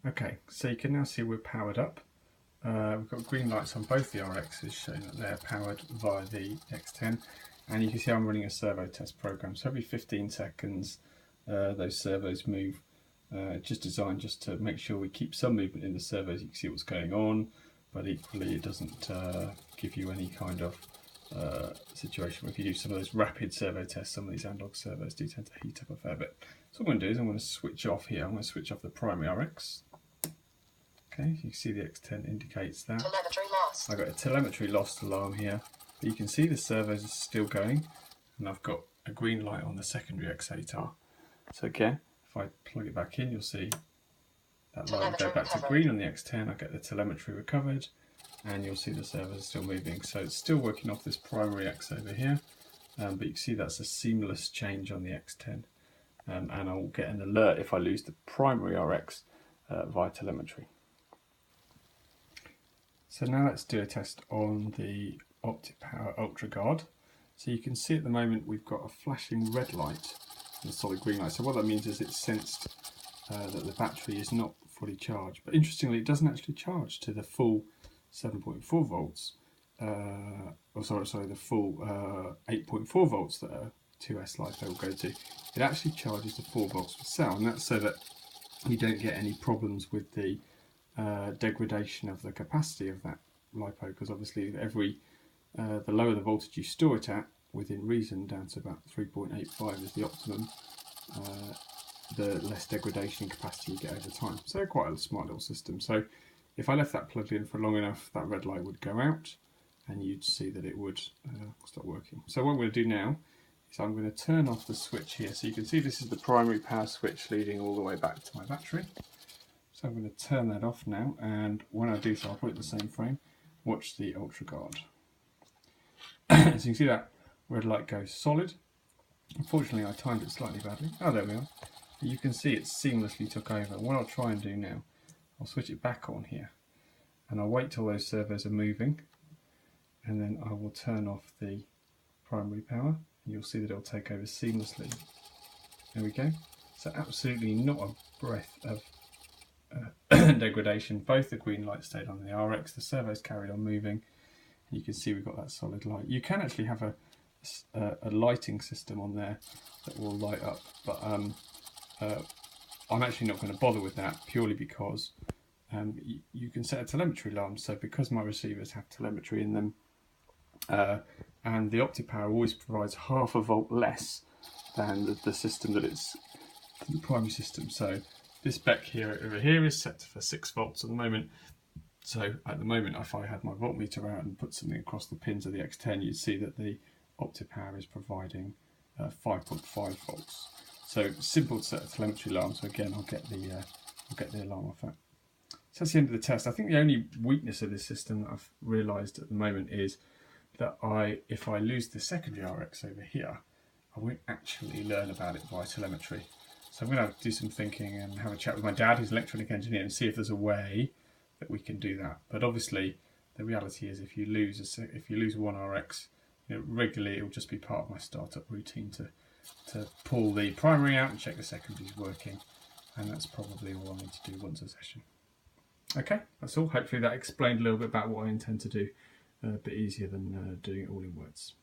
Okay, so you can now see we're powered up. We've got green lights on both the RXs showing that they're powered via the X10, and you can see I'm running a servo test program. So every 15 seconds those servos move. Just designed just to make sure we keep some movement in the servos. You can see what's going on, but equally it doesn't give you any kind of situation where if you do some of those rapid servo tests, some of these analog servos do tend to heat up a fair bit. So what I'm going to do is I'm going to switch off here. I'm going to switch off the primary RX. Okay, you can see the X10 indicates that. Telemetry lost. I've got a telemetry lost alarm here, but you can see the servos are still going, and I've got a green light on the secondary X8R. So again, if I plug it back in, you'll see that light will go back to green on the X10. I get the telemetry recovered, and you'll see the servos are still moving. So it's still working off this primary X over here, but you can see that's a seamless change on the X10. And I'll get an alert if I lose the primary RX via telemetry. So now let's do a test on the OptiPower Ultra Guard. So you can see at the moment we've got a flashing red light and a solid green light. So what that means is it's sensed that the battery is not fully charged. But interestingly, it doesn't actually charge to the full 7.4 volts. The full 8.4 volts that a 2S LiPo will go to. It actually charges to 4 volts per cell, and that's so that you don't get any problems with the degradation of the capacity of that LiPo, because obviously the lower the voltage you store it at, within reason, down to about 3.85 is the optimum, the less degradation capacity you get over time. So quite a smart little system. So if I left that plugged in for long enough, that red light would go out and you'd see that it would stop working. So what I'm going to do now is I'm going to turn off the switch here. So you can see this is the primary power switch leading all the way back to my battery. So I'm going to turn that off now, and when I do so, I'll put it in the same frame. Watch the Ultra Guard. So you can see that red light goes solid. Unfortunately, I timed it slightly badly. Oh, there we are. But you can see it seamlessly took over. What I'll try and do now, I'll switch it back on here, and I'll wait till those servos are moving, and then I will turn off the primary power, and you'll see that it'll take over seamlessly. There we go. So absolutely not a breath of degradation. Both the green lights stayed on the RX, the servos carried on moving, and you can see we've got that solid light. You can actually have a lighting system on there that will light up, but I'm actually not going to bother with that, purely because you can set a telemetry alarm. So because my receivers have telemetry in them, and the OptiPower always provides half a volt less than the system that it's the primary system. So this spec here over here is set for 6 volts at the moment. So at the moment, if I had my voltmeter out and put something across the pins of the X10, you'd see that the OptiPower is providing 5.5 volts. So simple to set a telemetry alarm. So again, I'll get the alarm off that. So that's the end of the test. I think the only weakness of this system that I've realised at the moment is that if I lose the secondary RX over here, I won't actually learn about it by telemetry. So I'm going to have to do some thinking and have a chat with my dad, who's an electronic engineer, and see if there's a way that we can do that. But obviously, the reality is if you lose one RX, regularly it will just be part of my startup routine to pull the primary out and check the secondaries working, and that's probably all I need to do once a session. Okay, that's all. Hopefully that explained a little bit about what I intend to do, a bit easier than doing it all in words.